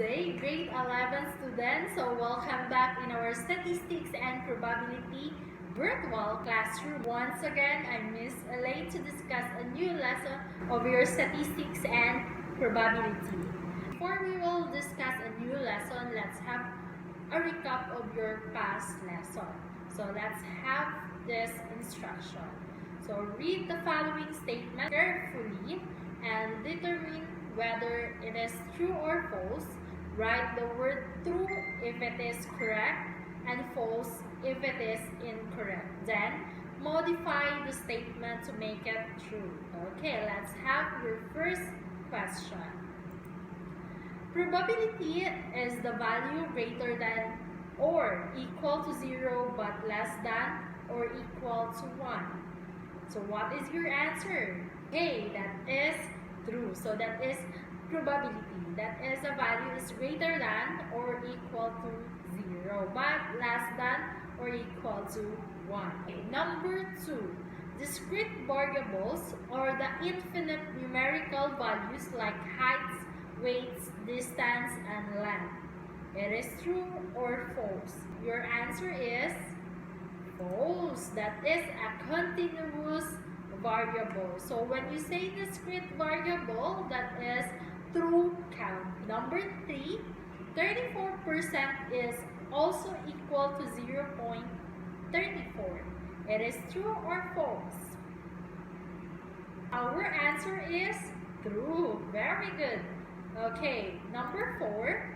day, grade 11 students. So welcome back in our statistics and probability virtual classroom. Once again, I'm Miss Elaine to discuss a new lesson of your statistics and probability. Before we will discuss a new lesson, let's have a recap of your past lesson. So let's have this instruction. So read the following statement carefully and determine whether it is true or false. Write the word true if it is correct and false if it is incorrect. Then modify the statement to make it true. Okay, let's have your first question. Probability is the value greater than or equal to 0 but less than or equal to 1. So what is your answer? Okay, that is true. So that is probability. That is a value is greater than or equal to 0 but less than or equal to 1. Okay, number 2. Discrete variables are the infinite numerical values like heights, weights, distance, and length. It is true or false? Your answer is false. That is a continuous variable. So when you say discrete variable, that is true count. Number 3, 34% is also equal to 0.34. It is true or false? Our answer is true. Very good. Okay, number 4.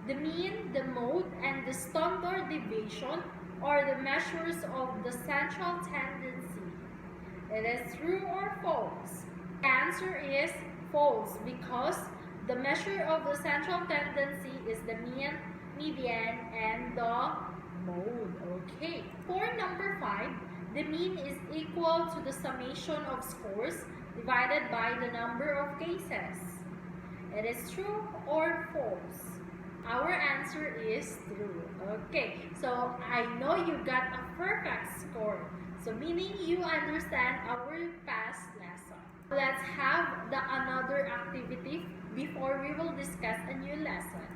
The mean, the mode, and the standard deviation are the measures of the central tendency. It is true or false? The answer is false because the measure of the central tendency is the mean, median, and the mode. Okay. For number 5, the mean is equal to the summation of scores divided by the number of cases. It is true or false? Our answer is true. Okay, so I know you got a perfect score. So meaning you understand our past lesson. Let's have another activity before we will discuss a new lesson.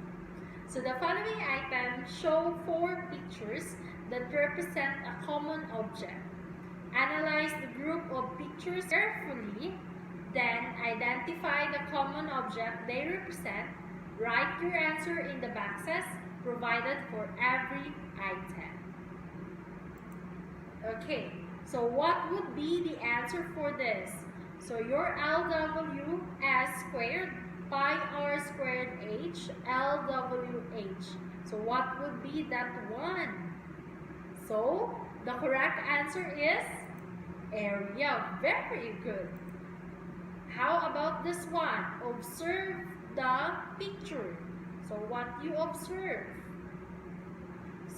So the following items show 4 pictures that represent a common object. Analyze the group of pictures carefully, then identify the common object they represent. Write your answer in the boxes provided for every item. Okay, so what would be the answer for this? So your LWS squared pi r squared h LWH. So what would be that one? So the correct answer is area. Very good. How about this one? Observe the picture. So what you observe?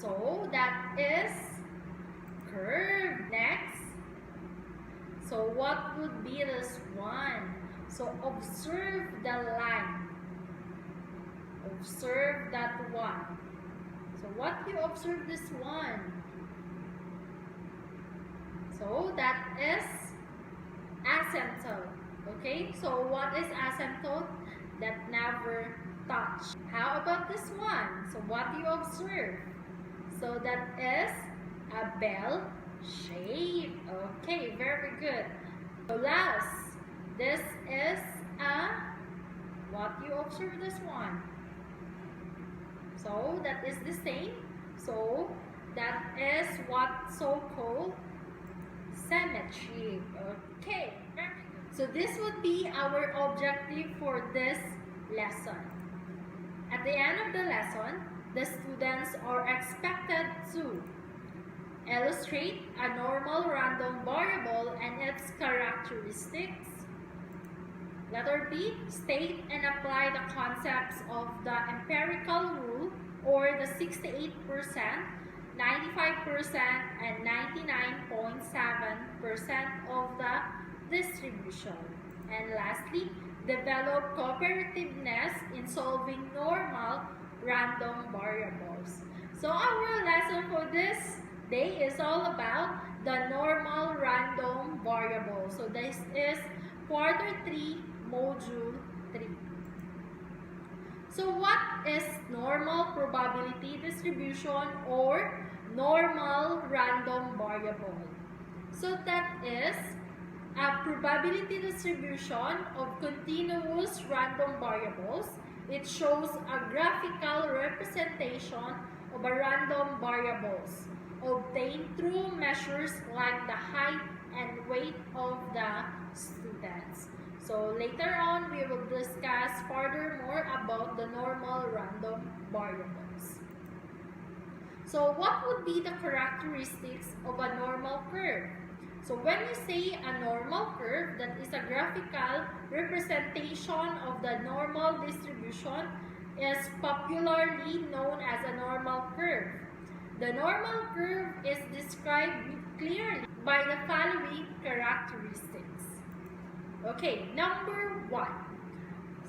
So that is curve. Next. So what would be this one? So observe the line. Observe that one. So what you observe this one? So that is asymptote. Okay, so what is asymptote? That never touch. How about this one? So what do you observe? So that is a bell shape. Okay, very good. So last, this is a, what you observe this one? So that is the same. So that is what so-called symmetry. Okay. So this would be our objective for this lesson. At the end of the lesson, the students are expected to illustrate a normal random variable and its characteristics. Letter B, state and apply the concepts of the empirical rule or the 68%, 95%, and 99.7% of the distribution. And lastly, develop cooperativeness in solving normal random variables. So our lesson for this day is all about the normal random variable. So this is quarter 3, module 3. So what is normal probability distribution or normal random variable? So that is a probability distribution of continuous random variables. It shows a graphical representation of a random variables obtained through measures like the height and weight of the students. So later on, we will discuss furthermore about the normal random variables. So what would be the characteristics of a normal curve? So when you say a normal curve, that is a graphical representation of the normal distribution, is popularly known as a normal curve. The normal curve is described clearly by the following characteristics. Okay, number 1.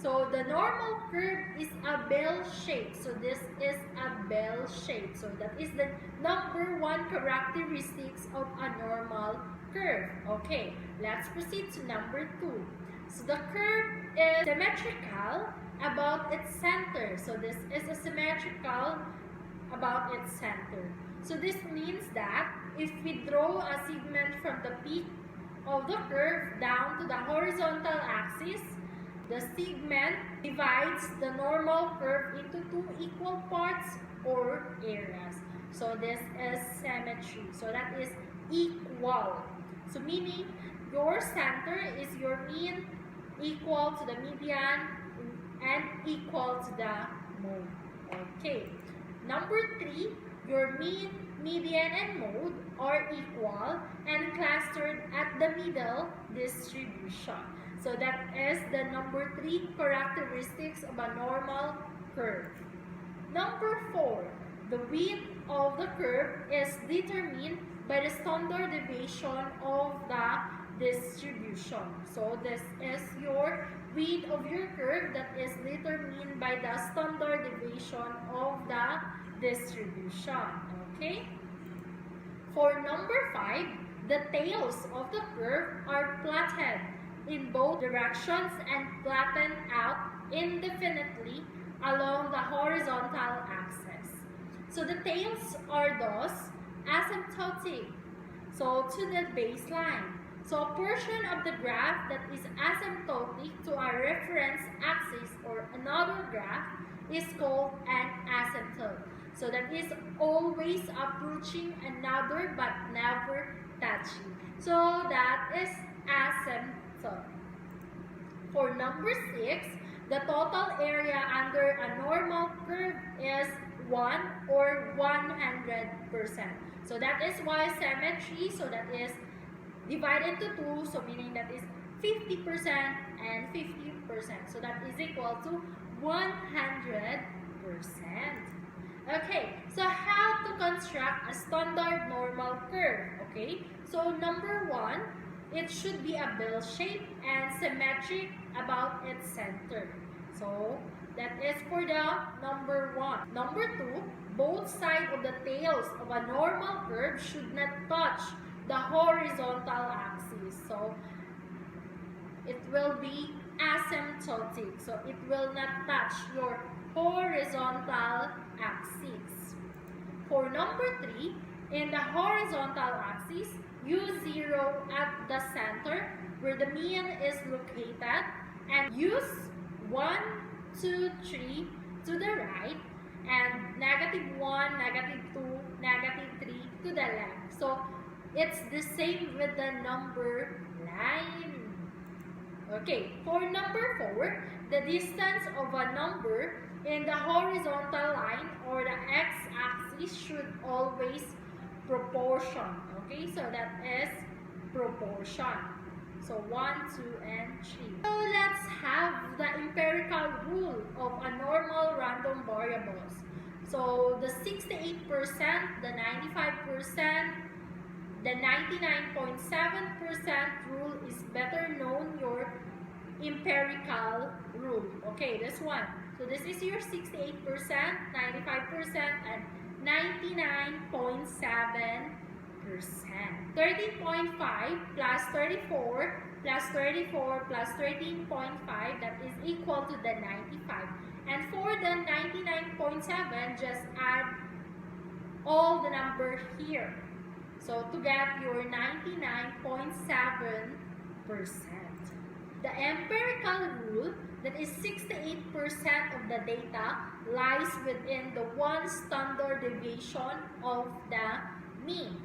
So the normal curve is a bell shape. So this is a bell shape. So that is the number 1 characteristics of a normal curve. Okay, let's proceed to number 2. So the curve is symmetrical about its center. So this is a symmetrical about its center. So this means that if we draw a segment from the peak of the curve down to the horizontal axis, the segment divides the normal curve into 2 equal parts or areas. So this is symmetry. So that is equal. So meaning your center is your mean equal to the median and equal to the mode. Okay. Number 3, your mean, median, and mode are equal and clustered at the middle distribution. So that is the number 3 characteristics of a normal curve. Number 4, the width of the curve is determined by the standard deviation of the distribution. So this is your width of your curve that is determined by the standard deviation of the distribution. Okay? For number 5, the tails of the curve are plotted in both directions and flattened out indefinitely along the horizontal axis. So the tails are thus asymptotic, so to the baseline. So a portion of the graph that is asymptotic to a reference axis or another graph is called an asymptote. So that is always approaching another but never touching. So that is asymptote. For number 6, the total area under a normal curve is 1 or 100%. So that is why symmetry, so that is divided to 2, so meaning that is 50% and 50%. So that is equal to 100%. Okay, so how to construct a standard normal curve? Okay, so number 1, it should be a bell shape and symmetric about its center. So that is for the number 1. Number 2, both sides of the tails of a normal curve should not touch the horizontal axis. So it will be asymptotic. So it will not touch your horizontal axis. For number 3, in the horizontal axis, use 0 at the center where the mean is located and use 1, 2, 3 to the right and -1, -2, -3 to the left. So it's the same with the number line. Okay, for number 4, the distance of a number in the horizontal line or the x-axis should always proportion. Okay, so that is proportion. So 1, 2, and 3. So let's have the empirical rule of a normal random variables. So the 68%, the 95%, the 99.7% rule is better known your empirical rule. Okay, this one. So this is your 68%, 95%, and 99.7%. 13.5 plus 34 plus 13.5, that is equal to the 95. And for the 99.7, just add all the number here. So to get your 99.7%. The empirical rule that is 68% of the data lies within the 1 standard deviation of the mean.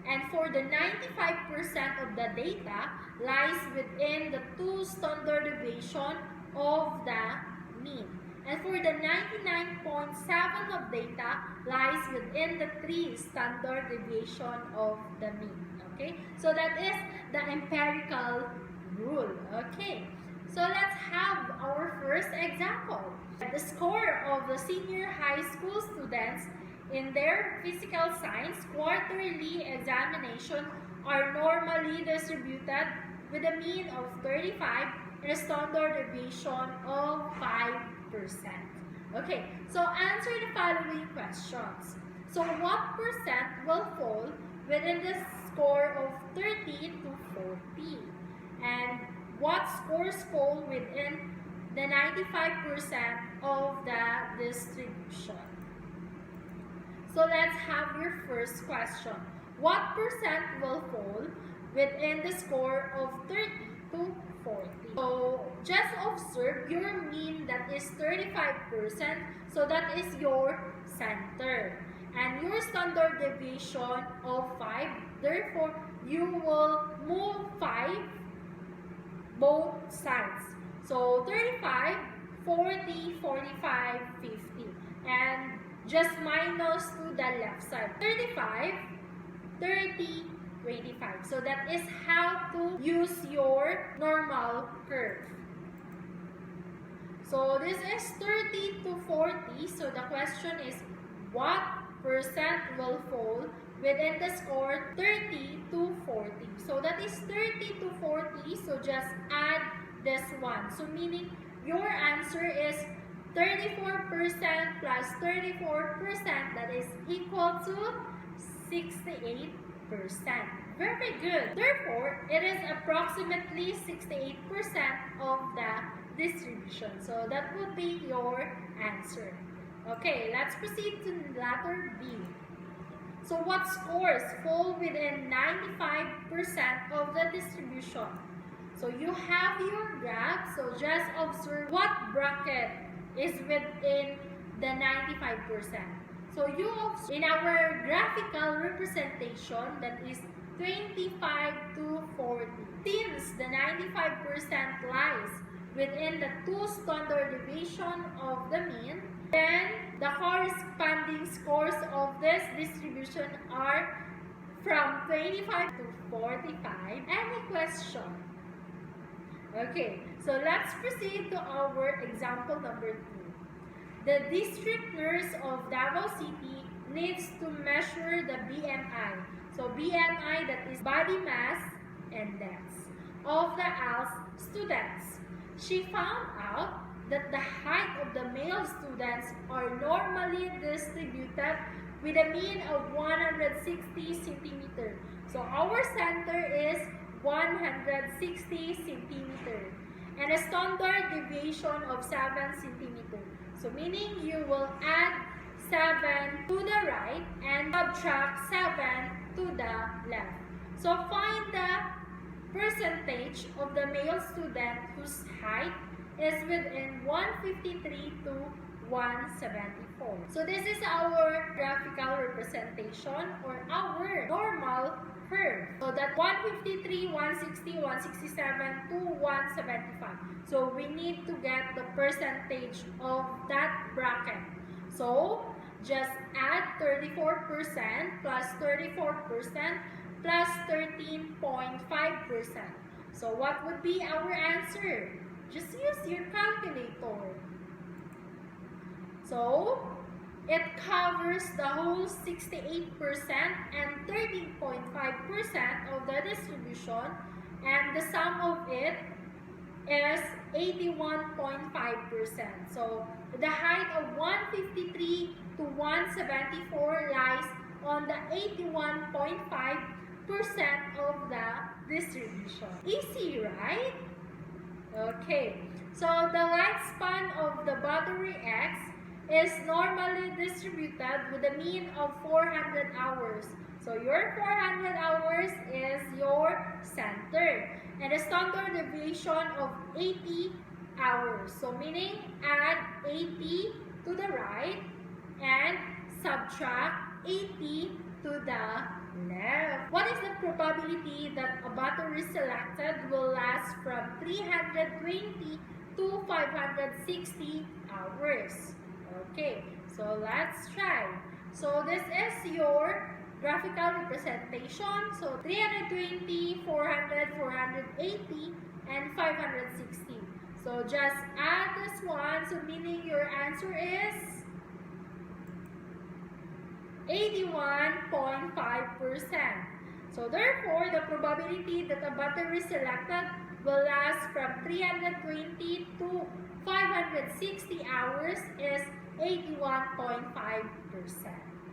And for the 95% of the data lies within the 2 standard deviation of the mean. And for the 99.7 of data lies within the 3 standard deviation of the mean. Okay? So that is the empirical rule. Okay? So let's have our first example. The score of the senior high school students in their physical science quarterly examination are normally distributed with a mean of 35 and a standard deviation of 5%. Okay, so answer the following questions. So what percent will fall within the score of 30 to 40? And what scores fall within the 95% of the distribution? So let's have your first question. What percent will fall within the score of 30 to 40? So just observe your mean, that is 35%. So that is your center. And your standard deviation of 5. Therefore, you will move 5 both sides. So 35, 40, 45, 50. And just minus to the left side. 35, 30, 25. So that is how to use your normal curve. So this is 30 to 40. So the question is, what percent will fall within the score 30 to 40? So that is 30 to 40. So just add this one. So meaning your answer is 34% plus 34%, that is equal to 68%. Very good. Therefore, it is approximately 68% of the distribution. So that would be your answer. Okay, let's proceed to letter B. So what scores fall within 95% of the distribution? So you have your graph, so just observe what bracket is within the 95%. So you observe in our graphical representation, that is 25 to 40. Since the 95% lies within the 2 standard deviation of the mean, then the corresponding scores of this distribution are from 25 to 45. Any question? Okay, so let's proceed to our example number 2. The district nurse of Davao City needs to measure the BMI. So BMI, that is body mass index, of the ALS students. She found out that the height of the male students are normally distributed with a mean of 160 centimeters. So our center is 160 centimeters and a standard deviation of 7 centimeters. So meaning you will add 7 to the right and subtract 7 to the left. So find the percentage of the male student whose height is within 153 to 174. So this is our graphical representation or our normal curve. So that 153, 160, 167 to 175. So we need to get the percentage of that bracket. So just add 34% plus 34% plus 13.5%. So what would be our answer? Just use your calculator. So it covers the whole 68% and 13.5% of the distribution, and the sum of it is 81.5%. So the height of 153 to 174 lies on the 81.5% of the distribution. Easy, right? Okay. So the lifespan of the battery X is normally distributed with a mean of 400 hours. So your 400 hours is your center. And a standard deviation of 80 hours. So meaning add 80 to the right and subtract 80 to the left. What is the probability that a battery selected will last from 320 to 560 hours? Okay, so let's try. So this is your graphical representation. So 320, 400, 480, and 560. So just add this one. So meaning your answer is 81.5%. So therefore, the probability that a battery selected will last from 320 to 560 hours is 81.5%.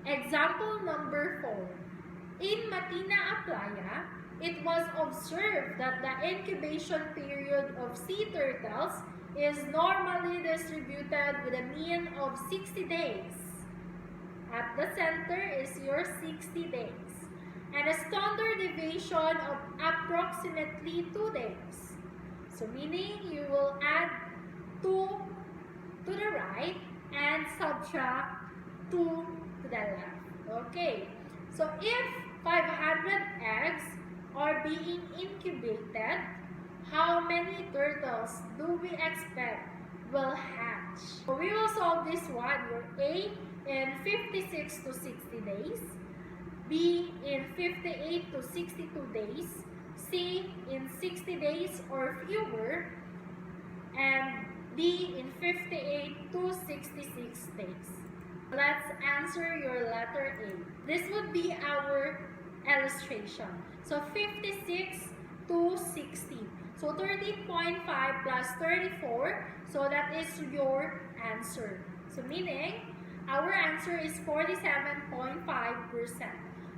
Example number 4. In Matina Aplaya, it was observed that the incubation period of sea turtles is normally distributed with a mean of 60 days. At the center is your 60 days. And a standard deviation of approximately 2 days. So meaning you will add 2 to the right and subtract 2 to the left. Okay. So if 500 eggs are being incubated, how many turtles do we expect will hatch? So we will solve this one. Your A in 56 to 60 days, B in 58 to 62 days, C in 60 days or fewer, and D in 58 to 66 days. Let's answer your letter A. This would be our illustration. So 56 to 60. So 13.5 plus 34. So that is your answer. So meaning, our answer is 47.5%.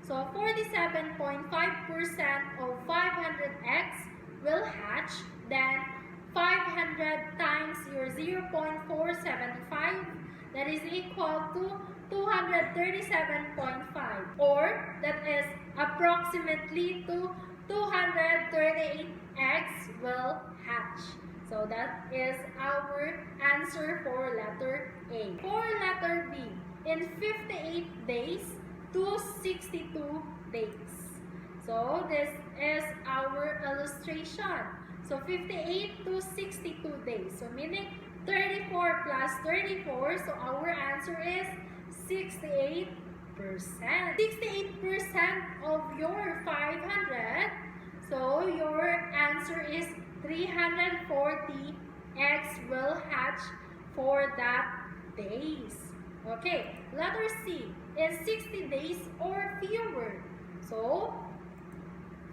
So 47.5% of 500 eggs will hatch. Then 500 times your 0.475, that is equal to 237.5, or that is approximately 238 eggs will hatch. So that is our answer for letter A. For letter B, in 58 days to 62 days. So this is our illustration. So 58 to 62 days. So meaning 34 plus 34. So our answer is 68%. 68% of your 500. So your answer is 340 eggs will hatch for that days. Okay, letter C is 60 days or fewer. So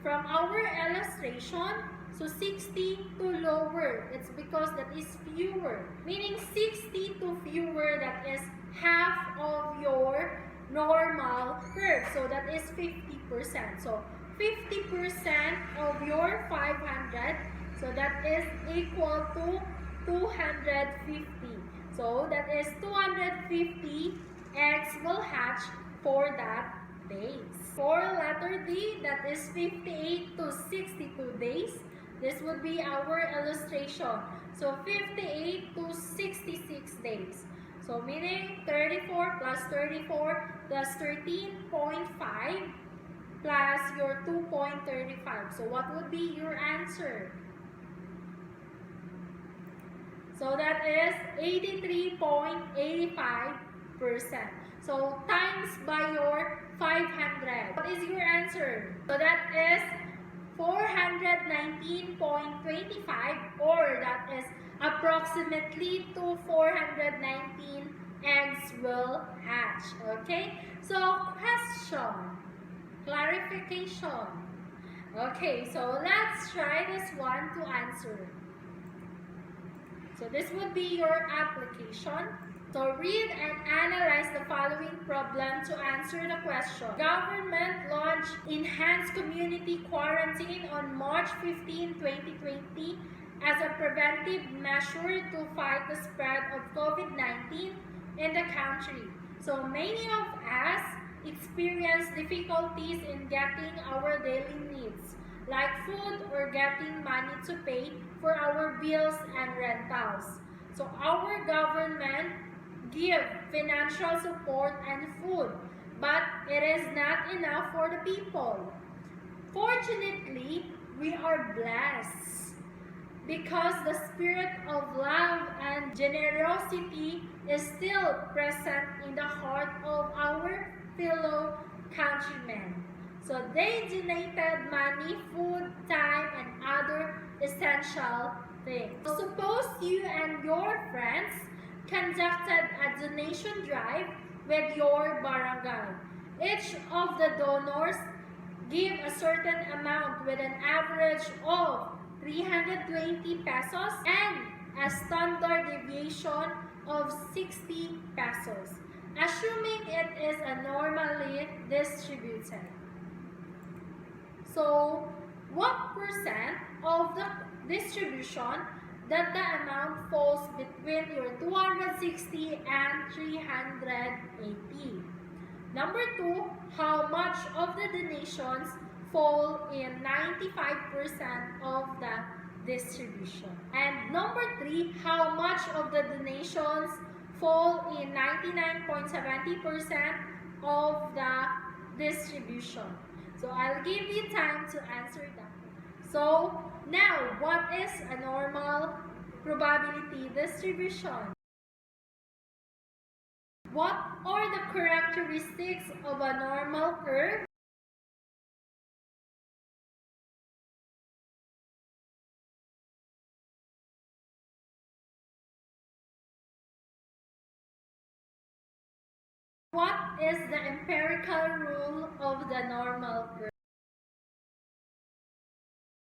from our illustration, so 60 to lower, it's because that is fewer. Meaning 60 to fewer, that is half of your normal curve. So that is 50%. So 50% of your 500, so that is equal to 250. So that is 250 eggs will hatch for that days. For letter D, that is 58 to 62 days. This would be our illustration. So 58 to 66 days. So meaning 34 plus 34 plus 13.5 plus your 2.35. So what would be your answer? So that is 83.85%. So times by your 500. What is your answer? So that is 419.25, or that is approximately to 419 eggs will hatch. Okay? So question, clarification. Okay, so let's try this one to answer. So this would be your application. So read and analyze the following problem to answer the question. Government launched enhanced community quarantine on March 15, 2020 as a preventive measure to fight the spread of COVID-19 in the country. So many of us experience difficulties in getting our daily needs, like food or getting money to pay for our bills and rentals. So our government give financial support and food, but it is not enough for the people. Fortunately, we are blessed because the spirit of love and generosity is still present in the heart of our fellow countrymen. So they donated money, food, time, and other essential things. So suppose you and your friends conducted a donation drive with your barangay. Each of the donors give a certain amount with an average of 320 pesos and a standard deviation of 60 pesos, assuming it is a normally distributed. So, what percent of the distribution that the amount falls between your 260 and 380? Number 2, how much of the donations fall in 95% of the distribution? And number 3, how much of the donations fall in 99.70% of the distribution? So I'll give you time to answer that. So now, what is a normal probability distribution? What are the characteristics of a normal curve? What is the empirical rule of the normal curve?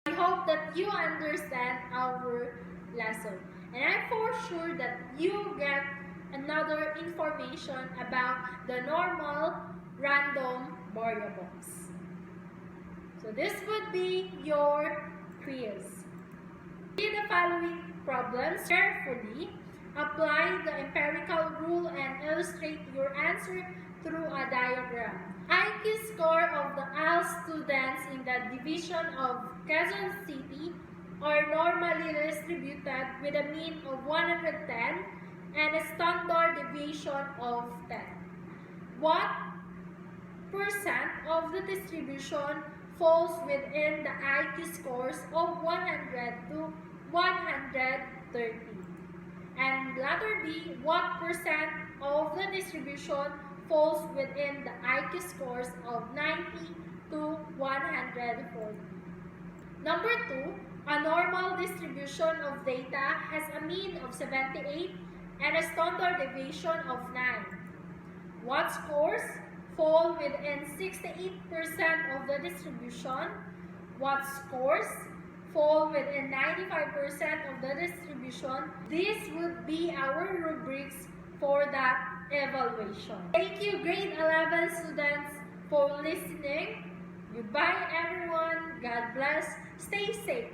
I hope that you understand our lesson. And I'm for sure that you get another information about the normal random variables. So this would be your quiz. Read the following problems carefully, apply the empirical rule, and illustrate your answer through a diagram. IQ score of the AL students in the division of Quezon City are normally distributed with a mean of 110 and a standard deviation of 10. What percent of the distribution falls within the IQ scores of 100 to 130? And letter B, what percent of the distribution falls within the IQ scores of 90 to 140? Number 2, a normal distribution of data has a mean of 78 and a standard deviation of 9. What scores fall within 68% of the distribution? What scores fall within 95% of the distribution? This would be our rubrics for that evaluation. Thank you, grade 11 students, for listening. Goodbye, everyone. God bless. Stay safe.